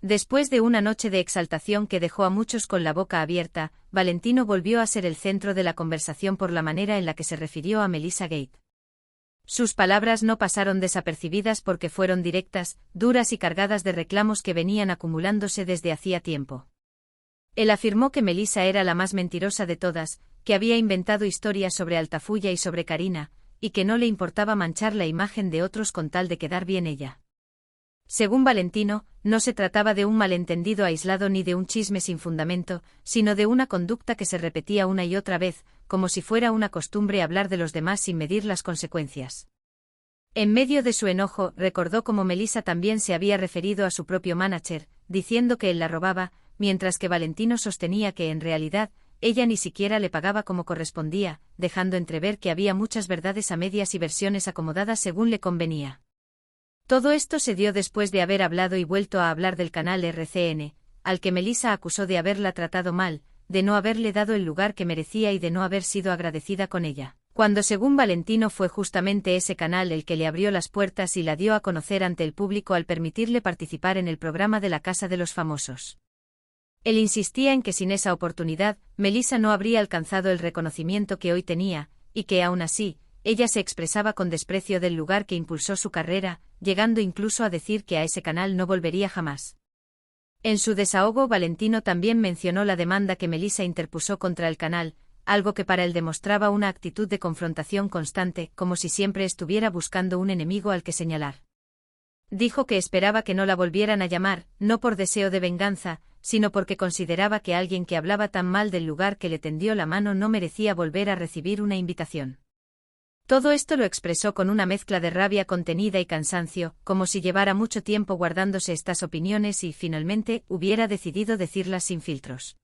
Después de una noche de exaltación que dejó a muchos con la boca abierta, Valentino volvió a ser el centro de la conversación por la manera en la que se refirió a Melissa Gate. Sus palabras no pasaron desapercibidas porque fueron directas, duras y cargadas de reclamos que venían acumulándose desde hacía tiempo. Él afirmó que Melissa era la más mentirosa de todas, que había inventado historias sobre Altafulla y sobre Karina, y que no le importaba manchar la imagen de otros con tal de quedar bien ella. Según Valentino, no se trataba de un malentendido aislado ni de un chisme sin fundamento, sino de una conducta que se repetía una y otra vez, como si fuera una costumbre hablar de los demás sin medir las consecuencias. En medio de su enojo, recordó cómo Melissa también se había referido a su propio manager, diciendo que él la robaba, mientras que Valentino sostenía que en realidad, ella ni siquiera le pagaba como correspondía, dejando entrever que había muchas verdades a medias y versiones acomodadas según le convenía. Todo esto se dio después de haber hablado y vuelto a hablar del canal RCN, al que Melissa acusó de haberla tratado mal, de no haberle dado el lugar que merecía y de no haber sido agradecida con ella, cuando según Valentino fue justamente ese canal el que le abrió las puertas y la dio a conocer ante el público al permitirle participar en el programa de la Casa de los Famosos. Él insistía en que sin esa oportunidad, Melissa no habría alcanzado el reconocimiento que hoy tenía, y que aún así, ella se expresaba con desprecio del lugar que impulsó su carrera, llegando incluso a decir que a ese canal no volvería jamás. En su desahogo Valentino también mencionó la demanda que Melissa interpuso contra el canal, algo que para él demostraba una actitud de confrontación constante, como si siempre estuviera buscando un enemigo al que señalar. Dijo que esperaba que no la volvieran a llamar, no por deseo de venganza, sino porque consideraba que alguien que hablaba tan mal del lugar que le tendió la mano no merecía volver a recibir una invitación. Todo esto lo expresó con una mezcla de rabia contenida y cansancio, como si llevara mucho tiempo guardándose estas opiniones y, finalmente, hubiera decidido decirlas sin filtros.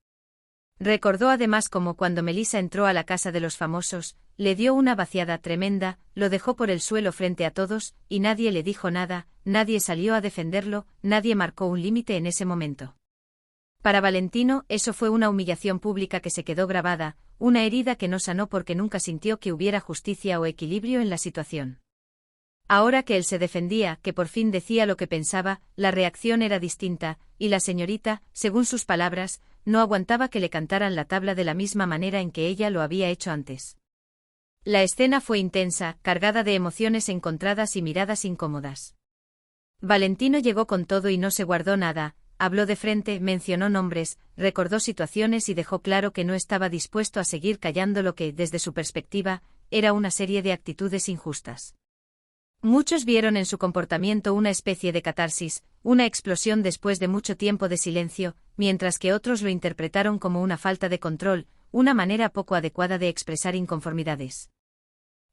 Recordó además cómo cuando Melissa entró a la Casa de los Famosos, le dio una vaciada tremenda, lo dejó por el suelo frente a todos, y nadie le dijo nada, nadie salió a defenderlo, nadie marcó un límite en ese momento. Para Valentino, eso fue una humillación pública que se quedó grabada, una herida que no sanó porque nunca sintió que hubiera justicia o equilibrio en la situación. Ahora que él se defendía, que por fin decía lo que pensaba, la reacción era distinta, y la señorita, según sus palabras, no aguantaba que le cantaran la tabla de la misma manera en que ella lo había hecho antes. La escena fue intensa, cargada de emociones encontradas y miradas incómodas. Valentino llegó con todo y no se guardó nada. Habló de frente, mencionó nombres, recordó situaciones y dejó claro que no estaba dispuesto a seguir callando lo que, desde su perspectiva, era una serie de actitudes injustas. Muchos vieron en su comportamiento una especie de catarsis, una explosión después de mucho tiempo de silencio, mientras que otros lo interpretaron como una falta de control, una manera poco adecuada de expresar inconformidades.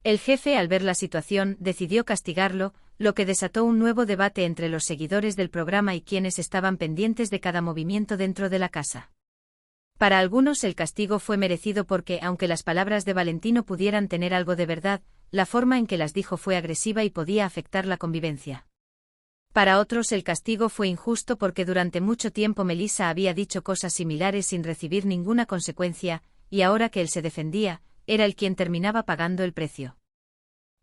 El jefe, al ver la situación, decidió castigarlo, lo que desató un nuevo debate entre los seguidores del programa y quienes estaban pendientes de cada movimiento dentro de la casa. Para algunos el castigo fue merecido porque, aunque las palabras de Valentino pudieran tener algo de verdad, la forma en que las dijo fue agresiva y podía afectar la convivencia. Para otros el castigo fue injusto porque durante mucho tiempo Melissa había dicho cosas similares sin recibir ninguna consecuencia, y ahora que él se defendía, era él quien terminaba pagando el precio.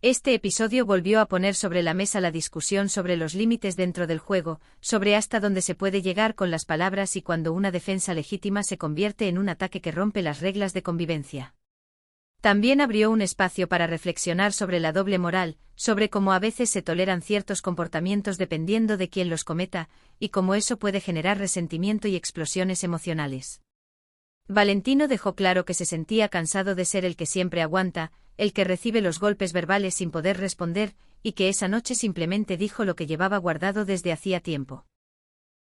Este episodio volvió a poner sobre la mesa la discusión sobre los límites dentro del juego, sobre hasta dónde se puede llegar con las palabras y cuando una defensa legítima se convierte en un ataque que rompe las reglas de convivencia. También abrió un espacio para reflexionar sobre la doble moral, sobre cómo a veces se toleran ciertos comportamientos dependiendo de quién los cometa, y cómo eso puede generar resentimiento y explosiones emocionales. Valentino dejó claro que se sentía cansado de ser el que siempre aguanta, el que recibe los golpes verbales sin poder responder, y que esa noche simplemente dijo lo que llevaba guardado desde hacía tiempo.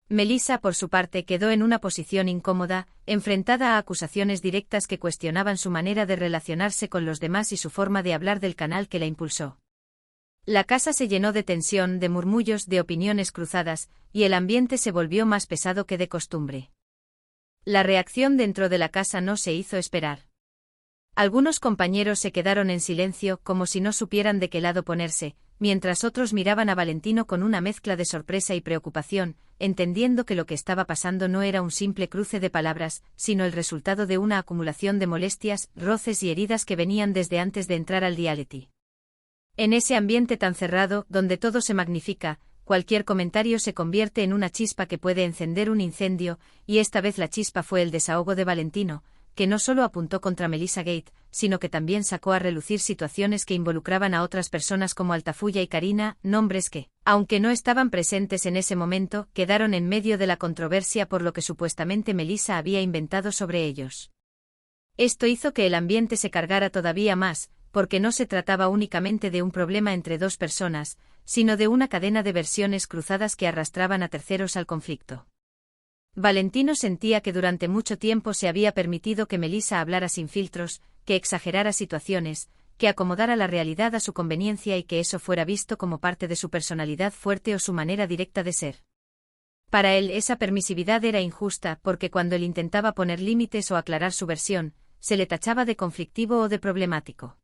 Melissa, por su parte, quedó en una posición incómoda, enfrentada a acusaciones directas que cuestionaban su manera de relacionarse con los demás y su forma de hablar del canal que la impulsó. La casa se llenó de tensión, de murmullos, de opiniones cruzadas, y el ambiente se volvió más pesado que de costumbre. La reacción dentro de la casa no se hizo esperar. Algunos compañeros se quedaron en silencio, como si no supieran de qué lado ponerse, mientras otros miraban a Valentino con una mezcla de sorpresa y preocupación, entendiendo que lo que estaba pasando no era un simple cruce de palabras, sino el resultado de una acumulación de molestias, roces y heridas que venían desde antes de entrar al reality. En ese ambiente tan cerrado, donde todo se magnifica, cualquier comentario se convierte en una chispa que puede encender un incendio, y esta vez la chispa fue el desahogo de Valentino, que no solo apuntó contra Melissa Gate, sino que también sacó a relucir situaciones que involucraban a otras personas como Altafulla y Karina, nombres que, aunque no estaban presentes en ese momento, quedaron en medio de la controversia por lo que supuestamente Melissa había inventado sobre ellos. Esto hizo que el ambiente se cargara todavía más, porque no se trataba únicamente de un problema entre dos personas, sino de una cadena de versiones cruzadas que arrastraban a terceros al conflicto. Valentino sentía que durante mucho tiempo se había permitido que Melissa hablara sin filtros, que exagerara situaciones, que acomodara la realidad a su conveniencia y que eso fuera visto como parte de su personalidad fuerte o su manera directa de ser. Para él esa permisividad era injusta porque cuando él intentaba poner límites o aclarar su versión, se le tachaba de conflictivo o de problemático.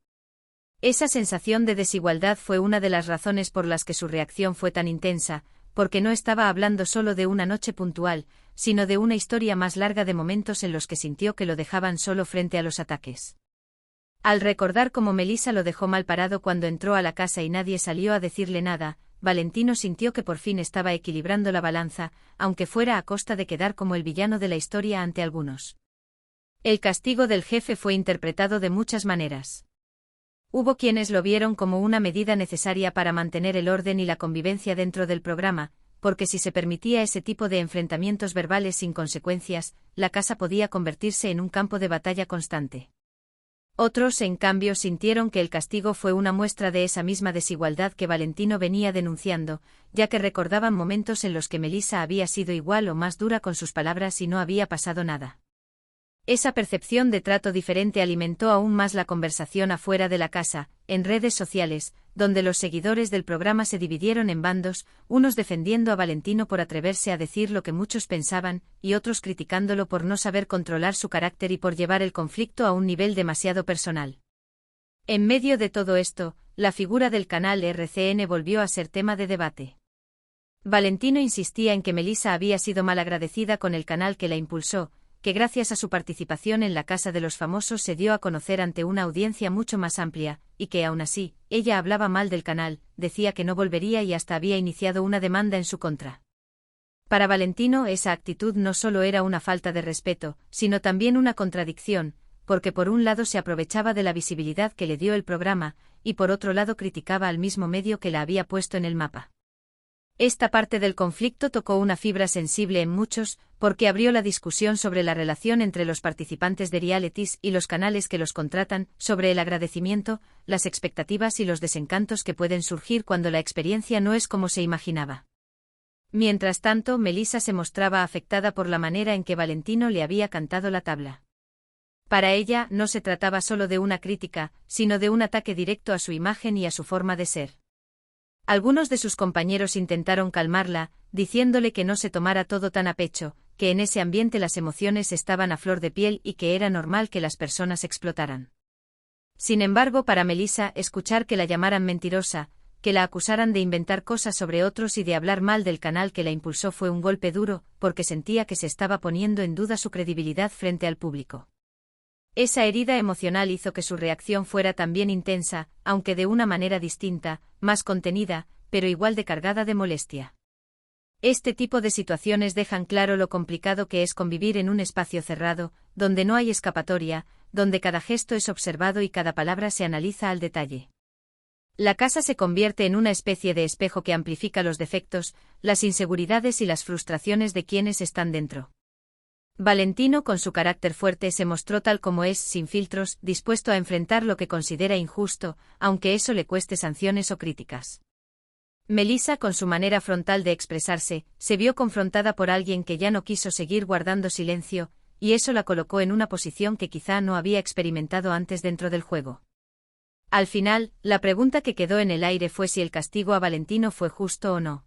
Esa sensación de desigualdad fue una de las razones por las que su reacción fue tan intensa, porque no estaba hablando solo de una noche puntual, sino de una historia más larga de momentos en los que sintió que lo dejaban solo frente a los ataques. Al recordar cómo Melissa lo dejó mal parado cuando entró a la casa y nadie salió a decirle nada, Valentino sintió que por fin estaba equilibrando la balanza, aunque fuera a costa de quedar como el villano de la historia ante algunos. El castigo del jefe fue interpretado de muchas maneras. Hubo quienes lo vieron como una medida necesaria para mantener el orden y la convivencia dentro del programa, porque si se permitía ese tipo de enfrentamientos verbales sin consecuencias, la casa podía convertirse en un campo de batalla constante. Otros, en cambio, sintieron que el castigo fue una muestra de esa misma desigualdad que Valentino venía denunciando, ya que recordaban momentos en los que Melissa había sido igual o más dura con sus palabras y no había pasado nada. Esa percepción de trato diferente alimentó aún más la conversación afuera de la casa, en redes sociales, donde los seguidores del programa se dividieron en bandos, unos defendiendo a Valentino por atreverse a decir lo que muchos pensaban, y otros criticándolo por no saber controlar su carácter y por llevar el conflicto a un nivel demasiado personal. En medio de todo esto, la figura del canal RCN volvió a ser tema de debate. Valentino insistía en que Melissa había sido malagradecida con el canal que la impulsó, que gracias a su participación en la Casa de los Famosos se dio a conocer ante una audiencia mucho más amplia, y que aún así, ella hablaba mal del canal, decía que no volvería y hasta había iniciado una demanda en su contra. Para Valentino esa actitud no solo era una falta de respeto, sino también una contradicción, porque por un lado se aprovechaba de la visibilidad que le dio el programa, y por otro lado criticaba al mismo medio que la había puesto en el mapa. Esta parte del conflicto tocó una fibra sensible en muchos, porque abrió la discusión sobre la relación entre los participantes de realities y los canales que los contratan, sobre el agradecimiento, las expectativas y los desencantos que pueden surgir cuando la experiencia no es como se imaginaba. Mientras tanto, Melissa se mostraba afectada por la manera en que Valentino le había cantado la tabla. Para ella, no se trataba solo de una crítica, sino de un ataque directo a su imagen y a su forma de ser. Algunos de sus compañeros intentaron calmarla, diciéndole que no se tomara todo tan a pecho, que en ese ambiente las emociones estaban a flor de piel y que era normal que las personas explotaran. Sin embargo, para Melissa, escuchar que la llamaran mentirosa, que la acusaran de inventar cosas sobre otros y de hablar mal del canal que la impulsó fue un golpe duro, porque sentía que se estaba poniendo en duda su credibilidad frente al público. Esa herida emocional hizo que su reacción fuera también intensa, aunque de una manera distinta, más contenida, pero igual de cargada de molestia. Este tipo de situaciones dejan claro lo complicado que es convivir en un espacio cerrado, donde no hay escapatoria, donde cada gesto es observado y cada palabra se analiza al detalle. La casa se convierte en una especie de espejo que amplifica los defectos, las inseguridades y las frustraciones de quienes están dentro. Valentino, con su carácter fuerte, se mostró tal como es, sin filtros, dispuesto a enfrentar lo que considera injusto, aunque eso le cueste sanciones o críticas. Melissa, con su manera frontal de expresarse, se vio confrontada por alguien que ya no quiso seguir guardando silencio, y eso la colocó en una posición que quizá no había experimentado antes dentro del juego. Al final, la pregunta que quedó en el aire fue si el castigo a Valentino fue justo o no.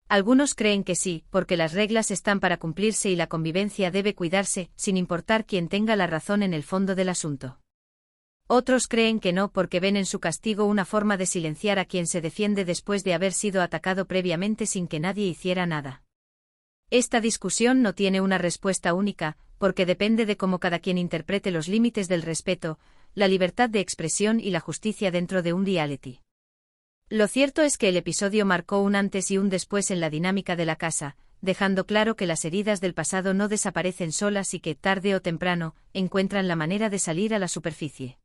Algunos creen que sí, porque las reglas están para cumplirse y la convivencia debe cuidarse, sin importar quién tenga la razón en el fondo del asunto. Otros creen que no, porque ven en su castigo una forma de silenciar a quien se defiende después de haber sido atacado previamente sin que nadie hiciera nada. Esta discusión no tiene una respuesta única, porque depende de cómo cada quien interprete los límites del respeto, la libertad de expresión y la justicia dentro de un reality. Lo cierto es que el episodio marcó un antes y un después en la dinámica de la casa, dejando claro que las heridas del pasado no desaparecen solas y que, tarde o temprano, encuentran la manera de salir a la superficie.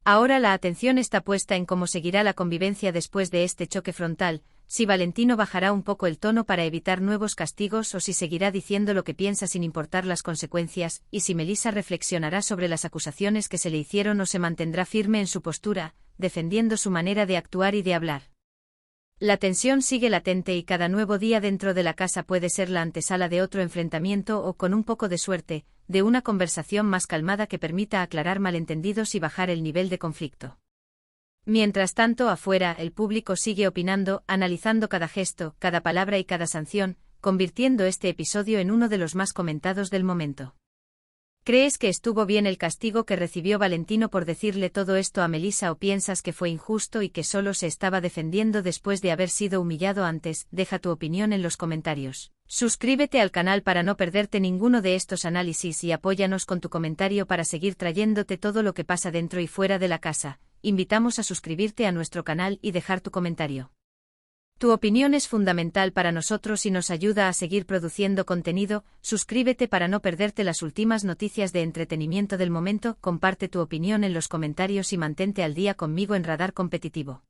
Ahora la atención está puesta en cómo seguirá la convivencia después de este choque frontal, si Valentino bajará un poco el tono para evitar nuevos castigos o si seguirá diciendo lo que piensa sin importar las consecuencias, y si Melissa reflexionará sobre las acusaciones que se le hicieron o se mantendrá firme en su postura, defendiendo su manera de actuar y de hablar. La tensión sigue latente y cada nuevo día dentro de la casa puede ser la antesala de otro enfrentamiento o, con un poco de suerte, de una conversación más calmada que permita aclarar malentendidos y bajar el nivel de conflicto. Mientras tanto, afuera, el público sigue opinando, analizando cada gesto, cada palabra y cada sanción, convirtiendo este episodio en uno de los más comentados del momento. ¿Crees que estuvo bien el castigo que recibió Valentino por decirle todo esto a Melissa o piensas que fue injusto y que solo se estaba defendiendo después de haber sido humillado antes? Deja tu opinión en los comentarios. Suscríbete al canal para no perderte ninguno de estos análisis y apóyanos con tu comentario para seguir trayéndote todo lo que pasa dentro y fuera de la casa. Invitamos a suscribirte a nuestro canal y dejar tu comentario. Tu opinión es fundamental para nosotros y nos ayuda a seguir produciendo contenido. Suscríbete para no perderte las últimas noticias de entretenimiento del momento, comparte tu opinión en los comentarios y mantente al día conmigo en Radar Competitivo.